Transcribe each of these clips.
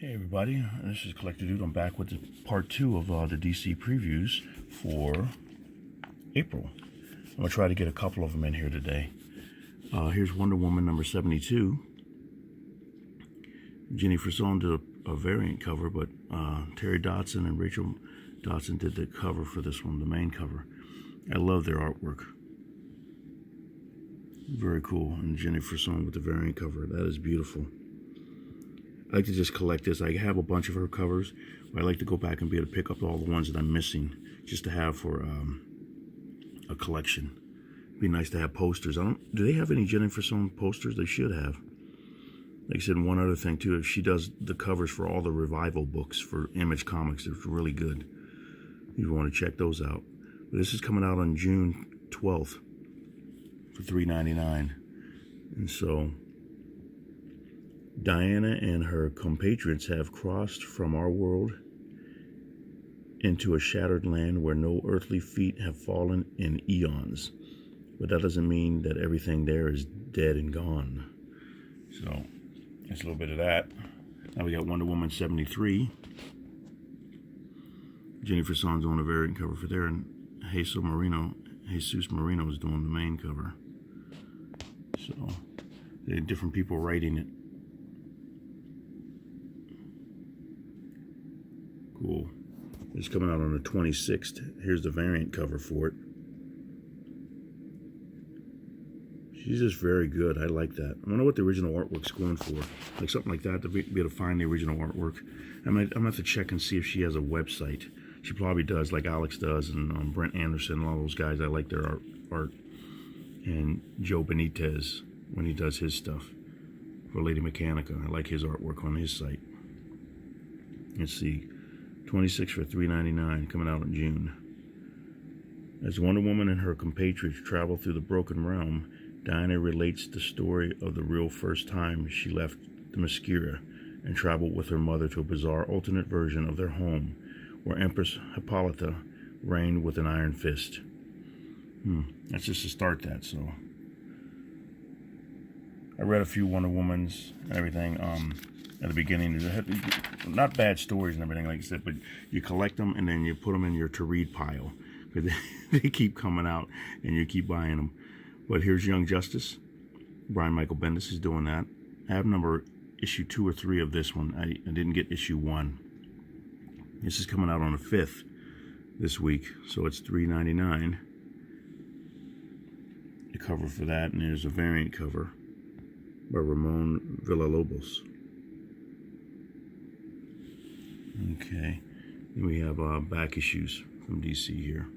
Hey everybody, this is Collector Dude. I'm back with the part 2 of the DC previews for April. I'm going to try to get a couple of them in here today. Here's Wonder Woman number 72. Jenny Frison did a variant cover, but Terry Dodson and Rachel Dodson did the cover for this one, the main cover. I love their artwork. Very cool. And Jenny Frison with the variant cover. That is beautiful. I like to just collect this. I have a bunch of her covers, but I like to go back and be able to pick up all the ones that I'm missing, just to have for a collection. It'd be nice to have posters. Do they have any Jenny Frison posters? They should have. Like I said, one other thing too, if she does the covers for all the revival books for Image Comics, they're really good. You want to check those out. But this is coming out on June 12th for $3.99, and so Diana and her compatriots have crossed from our world into a shattered land where no earthly feet have fallen in eons. But that doesn't mean that everything there is dead and gone. So, that's a little bit of that. Now we got Wonder Woman 73. Jenny Frison's on a variant cover for there, and Jesus Marino is doing the main cover. So, there are different people writing it. Cool. It's coming out on the 26th. Here's the variant cover for it. She's just very good. I like that. I wonder what the original artwork's going for. Like something like that, to be able to find the original artwork. I'm going to have to check and see if she has a website. She probably does, like Alex does, and Brent Anderson, and all those guys. I like their art. And Joe Benitez, when he does his stuff for Lady Mechanica. I like his artwork on his site. Let's see. 26 for $3.99, coming out in June. As Wonder Woman and her compatriots travel through the broken realm, Diana relates the story of the real first time she left the Mascara and traveled with her mother to a bizarre alternate version of their home, where Empress Hippolyta reigned with an iron fist. That's just to start that, so. I read a few Wonder Womans and everything, at the beginning. Not bad stories and everything like I said, but you collect them and then you put them in your to-read pile, because they keep coming out and you keep buying them. But here's Young Justice. Brian Michael Bendis is doing that. I have issue 2 or 3 of this one. I didn't get issue 1. This is coming out on the 5th this week, so it's $3.99. The cover for that, and there's a variant cover by Ramon Villalobos. Okay, then we have back issues from DC here.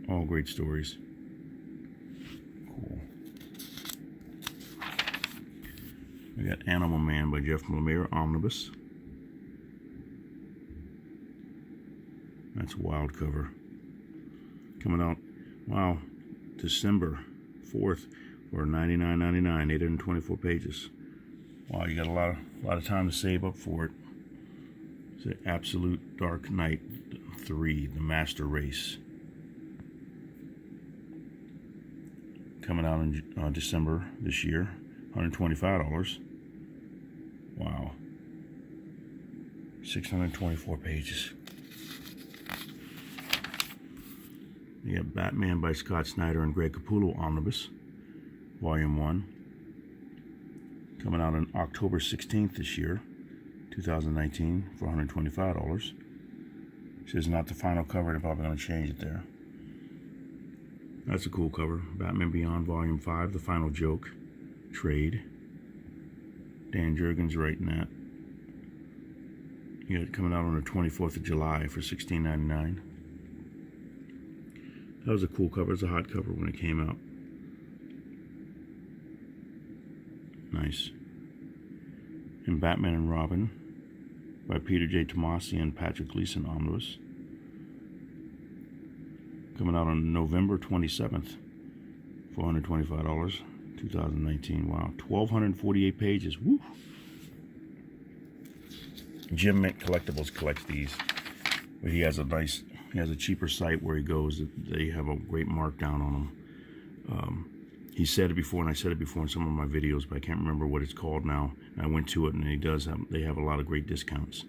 All great stories. Cool. We got Animal Man by Jeff Lemire, Omnibus. That's a wild cover. Coming out, wow, December 4th for $99.99, 824 pages. Wow, you got a lot of time to save up for it. It's the Absolute Dark Knight 3, The Master Race. Coming out in December this year, $125. Wow. 624 pages. You got Batman by Scott Snyder and Greg Capullo Omnibus, Volume 1. Coming out on October 16th this year, 2019, for $125. It says not the final cover, they're probably going to change it there. That's a cool cover. Batman Beyond Volume 5, The Final Joke, trade. Dan Jurgens writing that. You got it coming out on the 24th of July for $16.99. That was a cool cover. It was a hot cover when it came out. Nice. And Batman and Robin by Peter J. Tomasi and Patrick Gleason Omnibus. Coming out on November 27th for $125, 2019. Wow, 1,248 pages. Woo! Jim Mint Collectibles collects these, but he has a cheaper site where he goes. They have a great markdown on them. he said it before, and I said it before in some of my videos, but I can't remember what it's called now. And I went to it, and they have a lot of great discounts.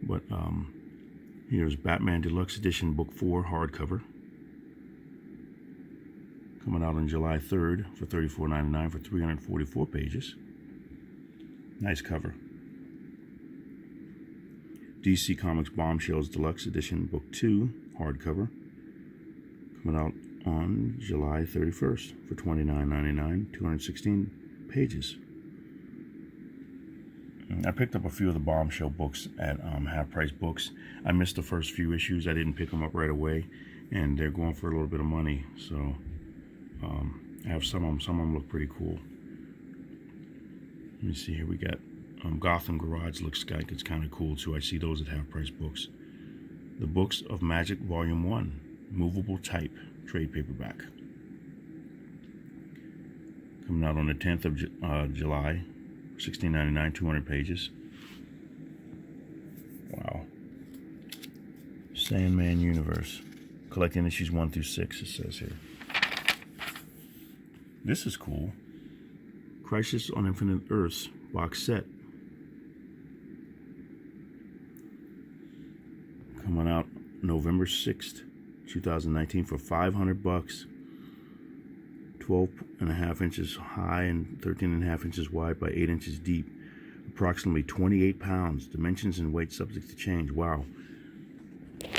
But here's Batman Deluxe Edition Book 4 hardcover, coming out on July 3rd for $34.99 for 344 pages. Nice cover. DC Comics Bombshells Deluxe Edition Book 2 hardcover, coming out on July 31st for $29.99, 216 pages. I picked up a few of the Bombshell books at half-price books. I missed the first few issues. I didn't pick them up right away, and they're going for a little bit of money. So I have some of them. Some of them look pretty cool. Let me see here. We got Gotham Garage. Looks like it's kind of cool too. I see those at half-price books. The Books of Magic Volume 1, movable type, trade paperback. Coming out on the 10th of July, $16.99, 200 pages. Wow. Sandman Universe, collecting issues 1 through 6, it says here. This is cool. Crisis on Infinite Earths box set. Coming out November 6th, 2019 for $500. 12.5 inches high and 13.5 inches wide by 8 inches deep. Approximately 28 pounds. Dimensions and weight subject to change. Wow.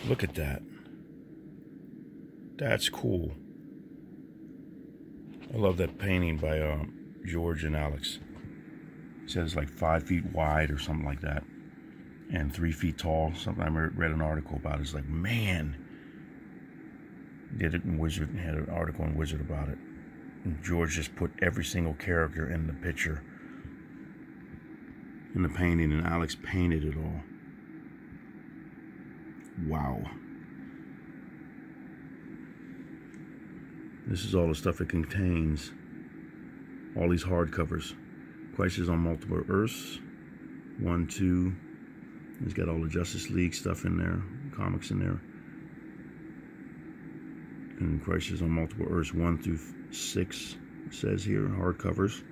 Look at that. That's cool. I love that painting by George and Alex. It says like 5 feet wide or something like that, and 3 feet tall. Something I read an article about. It's like, man, did it in Wizard, and had an article in Wizard about it. And George just put every single character in the picture, in the painting, and Alex painted it all. Wow. This is all the stuff it contains. All these hardcovers. Crisis on Multiple Earths. 1, 2. It's got all the Justice League stuff in there. Comics in there. And Crisis on Multiple Earths 1 through 6. It says here, hardcovers.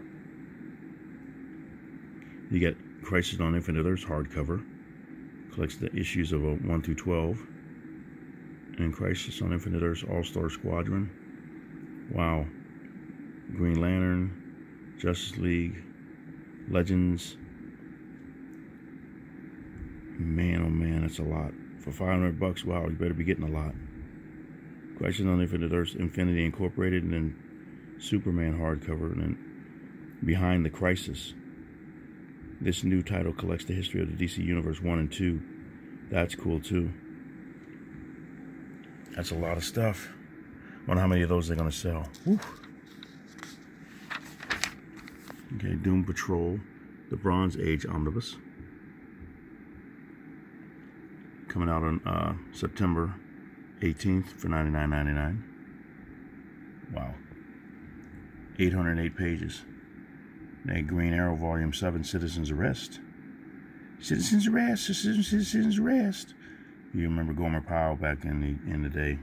You get Crisis on Infinite Earths hardcover. Collects the issues of 1 through 12. And Crisis on Infinite Earths All-Star Squadron. Wow. Green Lantern, Justice League, Legends. Man, oh man, that's a lot. For $500, wow, you better be getting a lot. Crisis on Infinite Earths, Infinity Incorporated, and then Superman hardcover, and then Behind the Crisis. This new title collects the history of the DC Universe 1 and 2. That's cool too. That's a lot of stuff. Wonder how many of those they're gonna sell. Woo. Okay, Doom Patrol, the Bronze Age Omnibus. Coming out on September 18th for $99.99. Wow. 808 pages. Then Green Arrow Volume 7, Citizen's Arrest. Citizen's Arrest, Citizen's Arrest. You remember Gomer Pyle back in the day.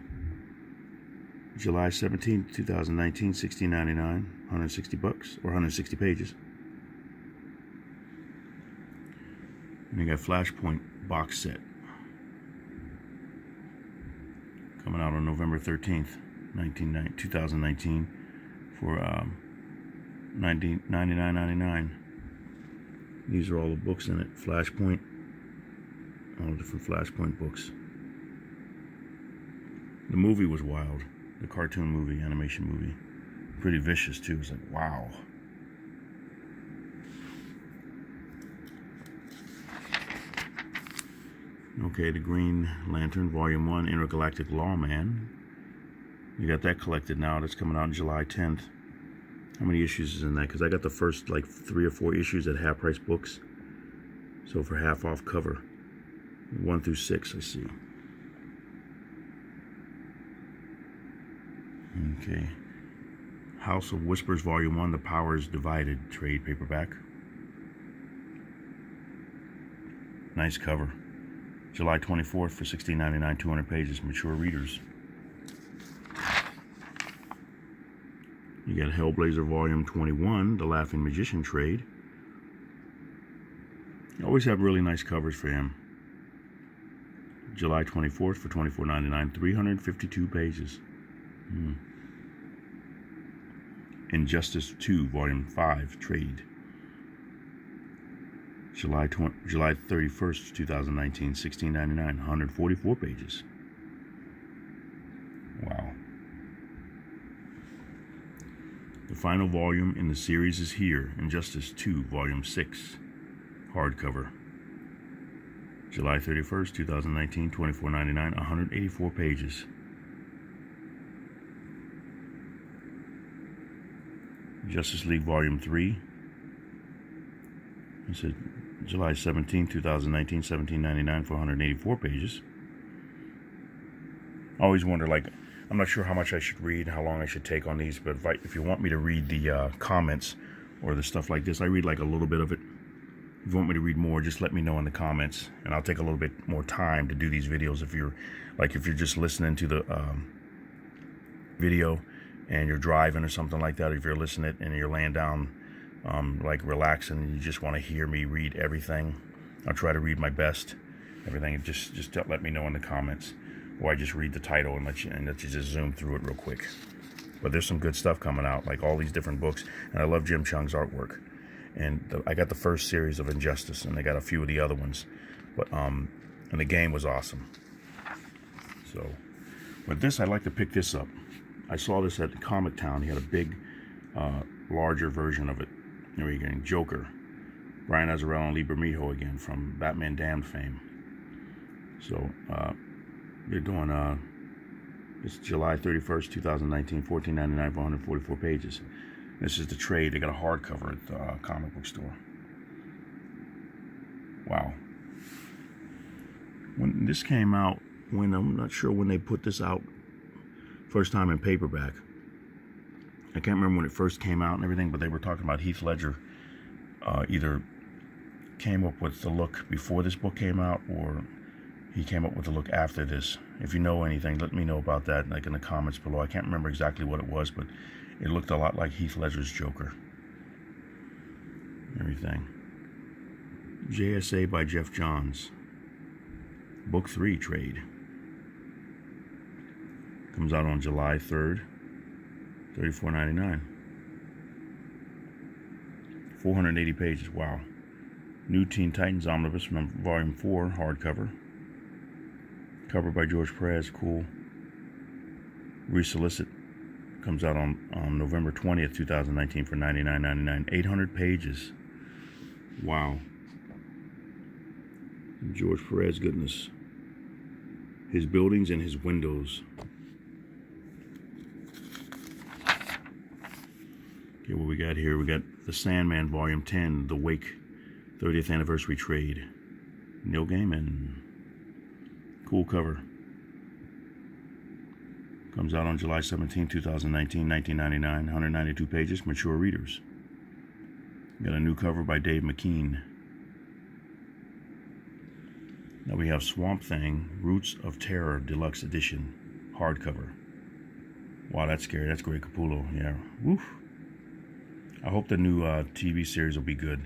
July 17th, 2019, $16.99, $160 or 160 pages. And you got Flashpoint box set. Coming out on November 13th, 2019 for $99.99. These are all the books in it. Flashpoint, all the different Flashpoint books. The movie was wild. The cartoon movie, animation movie. Pretty vicious too. It's like, wow. Okay, the Green Lantern, Volume 1, Intergalactic Lawman. You got that collected now. That's coming out on July 10th. How many issues is in that? Because I got the first like 3 or 4 issues at half price books. So for half off cover. 1 through 6, I see. Okay. House of Whispers, Volume 1, The Powers Divided, trade paperback. Nice cover. July 24th for $16.99, 200 pages, mature readers. You You got Hellblazer Volume 21, The Laughing Magician trade. You always have really nice covers for him. July 24th for $24.99, 352 pages. Injustice 2, Volume 5, trade. July 31st, 2019, $16.99, 144 pages. Wow. The final volume in the series is here, Injustice 2, Volume 6, hardcover. July 31st, 2019, $24.99, 184 pages. Justice League Volume 3. It said July 17, 2019, $17.99 for 184 pages. I always wonder, like, I'm not sure how much I should read, how long I should take on these, but if you want me to read the comments or the stuff like this, I read like a little bit of it. If you want me to read more, just let me know in the comments, and I'll take a little bit more time to do these videos. If you're just listening to the video and you're driving or something like that, if you're listening and you're laying down, like relaxing, and you just want to hear me read everything, I'll try to read my best. Everything, just let me know in the comments, or I just read the title and let you just zoom through it real quick. But there's some good stuff coming out, like all these different books, and I love Jim Cheung's artwork. And I got the first series of Injustice, and they got a few of the other ones, but and the game was awesome. So, with this, I'd like to pick this up. I saw this at Comic Town. He had a big, larger version of it. There you go, Joker, Brian Azzarello and Lee Bermejo again from Batman Damned fame. So they're doing it's July 31st, 2019, $14.99 for 144 pages. This is the trade. They got a hardcover at the comic book store. Wow. When this came out, I'm not sure when they put this out first time in paperback. I can't remember when it first came out and everything, but they were talking about Heath Ledger either came up with the look before this book came out, or he came up with the look after this. If you know anything, let me know about that, like in the comments below. I can't remember exactly what it was, but it looked a lot like Heath Ledger's Joker. Everything. JSA by Jeff Johns. Book 3 trade. Comes out on July 3rd. $34.99. 480 pages. Wow. New Teen Titans Omnibus from Volume 4, hardcover. Cover by George Perez. Cool. Resolicit. Comes out on November 20th, 2019 for $99.99. 800 pages. Wow. George Perez, goodness. His buildings and his windows. Okay, what we got here? We got the Sandman Volume 10, The Wake 30th Anniversary Trade. Neil Gaiman. Cool cover. Comes out on July 17, 2019, $19.99, 192 pages, mature readers. Got a new cover by Dave McKean. Now we have Swamp Thing, Roots of Terror Deluxe Edition, hardcover. Wow, that's scary. That's Greg Capullo. Yeah. Woof. I hope the new TV series will be good.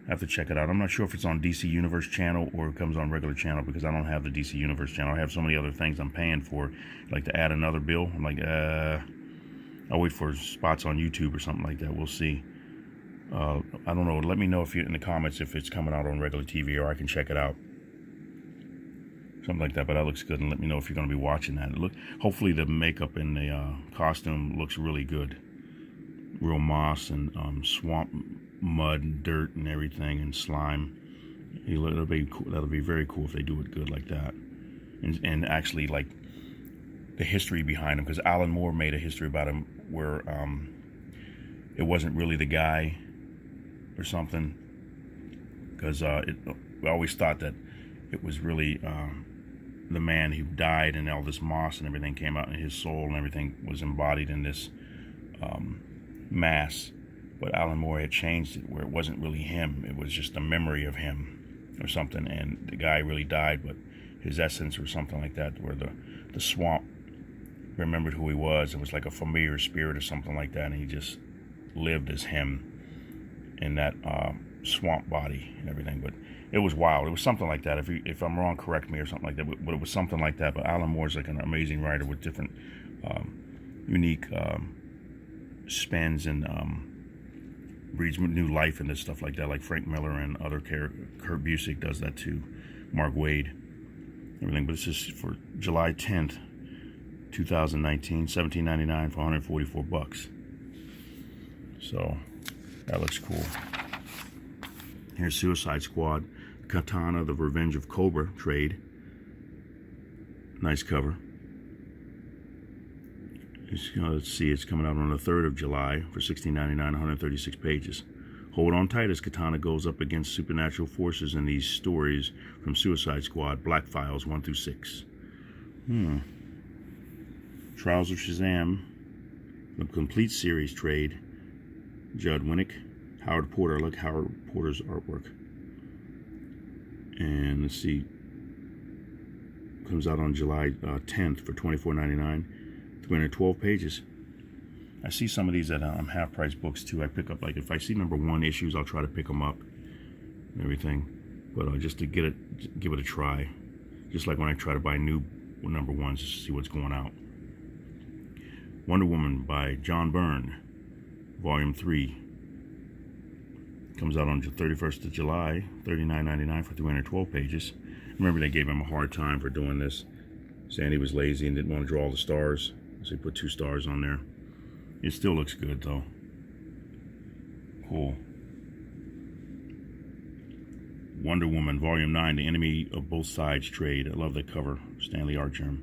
I have to check it out. I'm not sure if it's on DC Universe channel or it comes on regular channel, because I don't have the DC Universe channel. I have so many other things I'm paying for, like to add another bill. I'm like, I'll wait for spots on YouTube or something like that. We'll see. I don't know. Let me know if you in the comments if it's coming out on regular TV, or I can check it out. Something like that. But that looks good, and let me know if you're going to be watching that. Hopefully the makeup and the costume looks really good. Real moss and swamp mud and dirt and everything and slime. That'll be cool. That'll be very cool if they do it good like that, and actually like the history behind him, because Alan Moore made a history about him where it wasn't really the guy or something, because we always thought that it was really the man who died, and all this moss and everything came out, and his soul and everything was embodied in this mass. But Alan Moore had changed it where it wasn't really him, it was just a memory of him or something, and the guy really died, but his essence or something like that, where the swamp remembered who he was. It was like a familiar spirit or something like that, and he just lived as him in that swamp body and everything. But it was wild. It was something like that. If I'm wrong, correct me or something like that. But it was something like that. But Alan Moore's like an amazing writer with different unique spins and breathes new life into stuff like that, like Frank Miller and other Kurt Busiek does that too, Mark Waid, everything. But it's just for July 10th, 2019, $17.99 for 144 bucks. So that looks cool. Here's Suicide Squad, Katana, The Revenge of Cobra trade. Nice cover. Let's see, it's coming out on the 3rd of July for $16.99, 136 pages. Hold on tight as Katana goes up against supernatural forces in these stories from Suicide Squad, Black Files 1 through 6. Trials of Shazam, the complete series trade. Judd Winnick, Howard Porter. I like Howard Porter's artwork. And let's see, comes out on July 10th for $24.99. 312 pages. I see some of these at half-price books too. I pick up, like, if I see #1 issues, I'll try to pick them up and everything. But just to give it a try. Just like when I try to buy new #1s just to see what's going out. Wonder Woman by John Byrne, Volume 3. Comes out on the 31st of July, $39.99 for 312 pages. Remember, they gave him a hard time for doing this, saying he was lazy and didn't want to draw all the stars. So he put 2 stars on there. It still looks good though. Cool. Wonder Woman, Volume 9, The Enemy of Both Sides trade. I love that cover. Stanley Artgerm.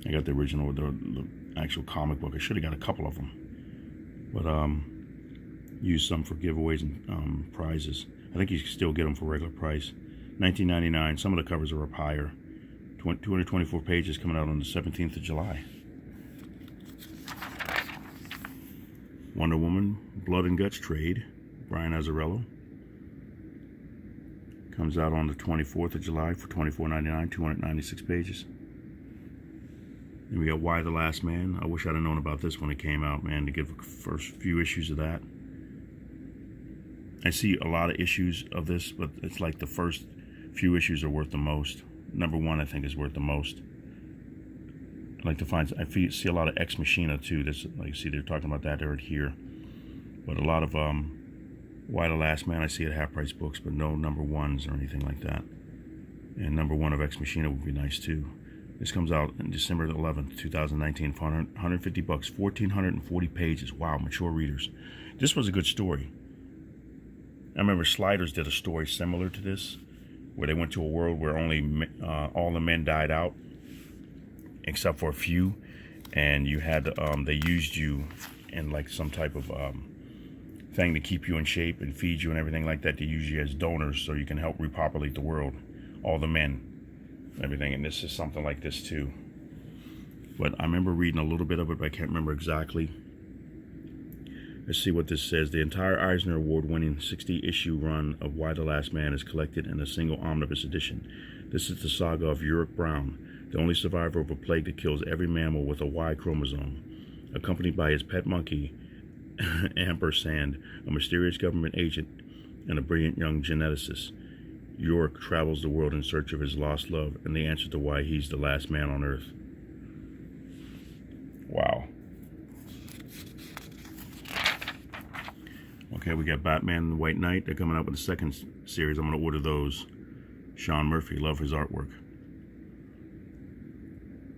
I got the original, the actual comic book. I should have got a couple of them. But used some for giveaways and prizes. I think you can still get them for regular price. $19.99. Some of the covers are up higher. 224 pages, coming out on the 17th of July. Wonder Woman, Blood and Guts trade, Brian Azzarello. Comes out on the 24th of July for $24.99, 296 pages. And we got Why the Last Man. I wish I'd have known about this when it came out, man, to get the first few issues of that. I see a lot of issues of this, but it's like the first few issues are worth the most. #1, I think, is worth the most. I like to find, I see a lot of Ex Machina too. This, like you see, they're talking about that right here. But a lot of Why the Last Man I see at half-price books, but no #1s or anything like that. And #1 of Ex Machina would be nice too. This comes out on December 11th, 2019 for 150 bucks, 1,440 pages. Wow, mature readers. This was a good story. I remember Sliders did a story similar to this, where they went to a world where only all the men died out, except for a few, and you had they used you in like some type of thing to keep you in shape and feed you and everything like that. They use you as donors so you can help repopulate the world, all the men, and everything. And this is something like this too. But I remember reading a little bit of it, but I can't remember exactly. Let's see what this says. The entire Eisner Award-winning 60-issue run of Why the Last Man is collected in a single omnibus edition. This is the saga of Yorick Brown, the only survivor of a plague that kills every mammal with a Y chromosome. Accompanied by his pet monkey, Ampersand, a mysterious government agent, and a brilliant young geneticist, Yorick travels the world in search of his lost love and the answer to why he's the last man on Earth. Wow. Okay, we got Batman and the White Knight. They're coming out with the second series. I'm going to order those. Sean Murphy, love his artwork.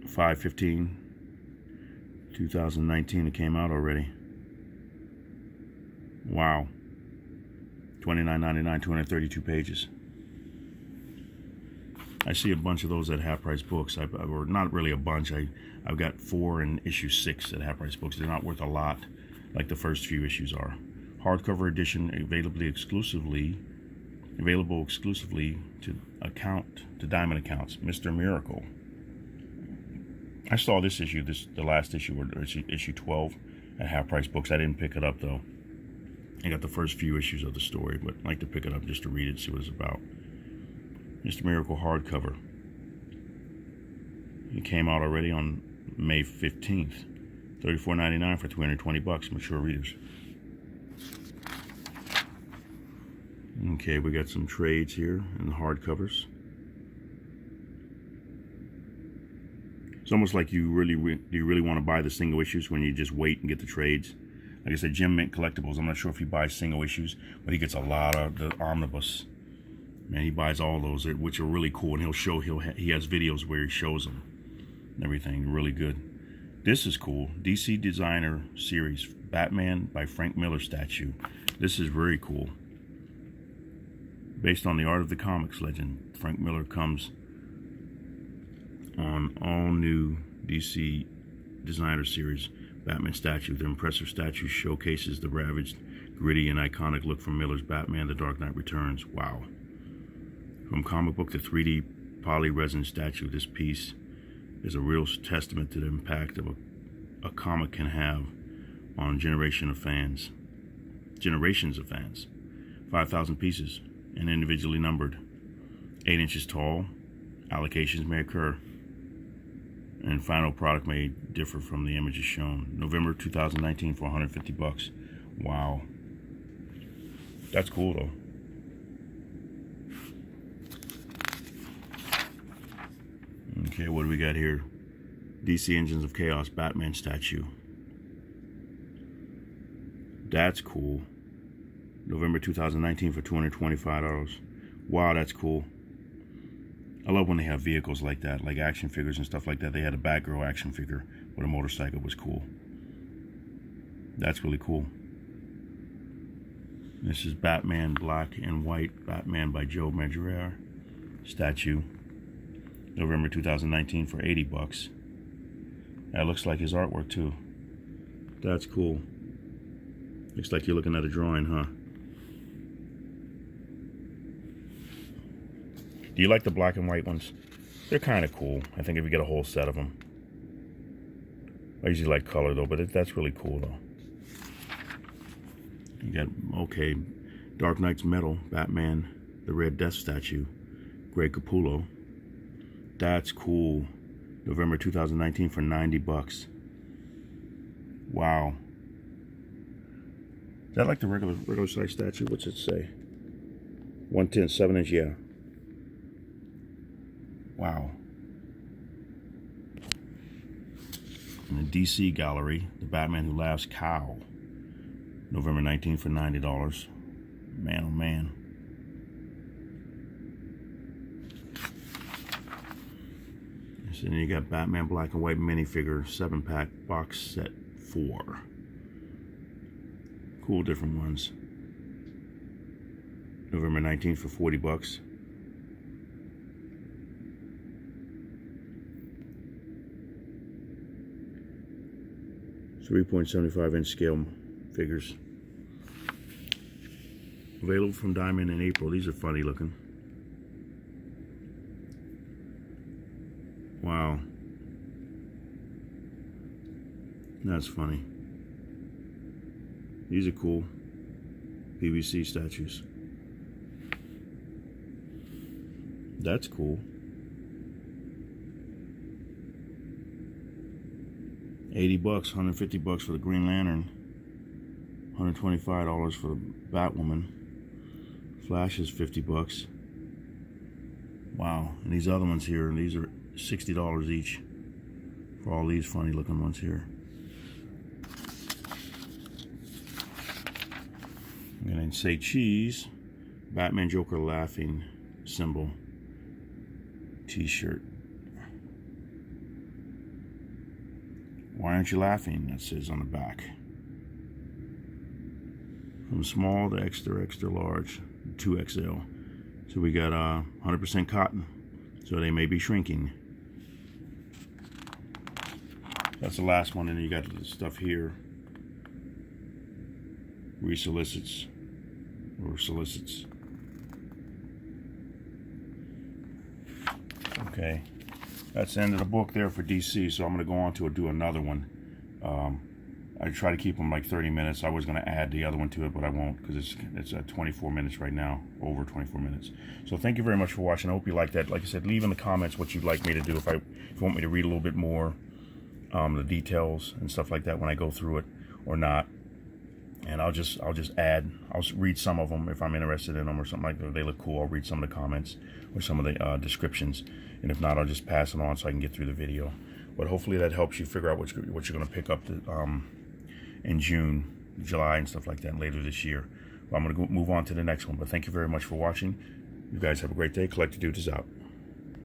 5/15/2019. It came out already. Wow. $29.99, 232 pages. I see a bunch of those at half-price books. Or not really a bunch. I've got 4 and issue 6 at half-price books. They're not worth a lot, like the first few issues are. Hardcover edition available exclusively to Diamond accounts. Mr. Miracle. I saw this issue, the last issue, or issue 12, at half-price books. I didn't pick it up though. I got the first few issues of the story, but I'd like to pick it up just to read it, see what it's about. Mr. Miracle hardcover. It came out already on May 15th. $34.99 for 320 bucks. Mature readers. Okay, we got some trades here in the hardcovers. It's almost like you really want to buy the single issues when you just wait and get the trades. Like I said, Jim Mint Collectibles, I'm not sure if he buys single issues, but he gets a lot of the omnibus. Man, he buys all those, which are really cool, and he has videos where he shows them and everything. Really good. This is cool. DC Designer Series, Batman by Frank Miller statue. This is very cool. Based on the art of the comics legend, Frank Miller comes on all new DC Designer Series Batman statue. The impressive statue showcases the ravaged, gritty, and iconic look from Miller's Batman: The Dark Knight Returns. Wow. From comic book to 3D poly resin statue, this piece is a real testament to the impact of a comic can have on generations of fans. 5,000 pieces and individually numbered. 8 inches tall. Allocations may occur, and final product may differ from the images shown. November 2019 for 150 bucks. Wow. That's cool though. Okay, what do we got here? DC Engines of Chaos Batman statue. That's cool. November 2019 for $225. Wow, that's cool. I love when they have vehicles like that, like action figures and stuff like that. They had a Batgirl action figure with a motorcycle. It was cool. That's really cool. This is Batman Black and White, Batman by Joe Madureira statue. November 2019 for 80 bucks. That looks like his artwork too. That's cool. Looks like you're looking at a drawing, huh? Do you like the black and white ones? They're kind of cool. I think if you get a whole set of them. I usually like color though, but that's really cool though. You got, okay, Dark Knight's Metal, Batman, the Red Death statue, Greg Capullo. That's cool. November 2019 for 90 bucks. Wow. Is that like the regular size statue? What's it say? 110, 7-inch, yeah. Wow. In the DC gallery, The Batman Who Laughs Cow. November 19th for $90. Man, oh man. So then you got Batman Black and White minifigure 7-pack box set 4. Cool different ones. November 19th for 40 bucks. .75-inch scale figures. Available from Diamond in April. These are funny looking. Wow. That's funny. These are cool. PVC statues. That's cool. 80 bucks, 150 bucks for the Green Lantern. $125 for the Batwoman. Flash is 50 bucks. Wow. And these other ones here, these are $60 each for all these funny looking ones here. I'm gonna say cheese. Batman Joker laughing symbol t-shirt. Why aren't you laughing? That says on the back. From small to extra large, 2XL. So we got 100% cotton. So they may be shrinking. That's the last one, and then you got the stuff here. Solicits. Okay, that's the end of the book there for DC. So I'm going to go on to do another one. I try to keep them like 30 minutes. I was going to add the other one to it, but I won't because it's at 24 minutes right now, over 24 minutes. So thank you very much for watching. I hope you like that. Like I said, leave in the comments what you'd like me to do. If you want me to read a little bit more, the details and stuff like that when I go through it or not. And I'll just add. I'll read some of them if I'm interested in them or something like that. If they look cool, I'll read some of the comments or some of the descriptions. And if not, I'll just pass it on so I can get through the video. But hopefully that helps you figure out what you're going to pick up in June, July, and stuff like that later this year. Well, I'm going to move on to the next one. But thank you very much for watching. You guys have a great day. Collector Dude is out.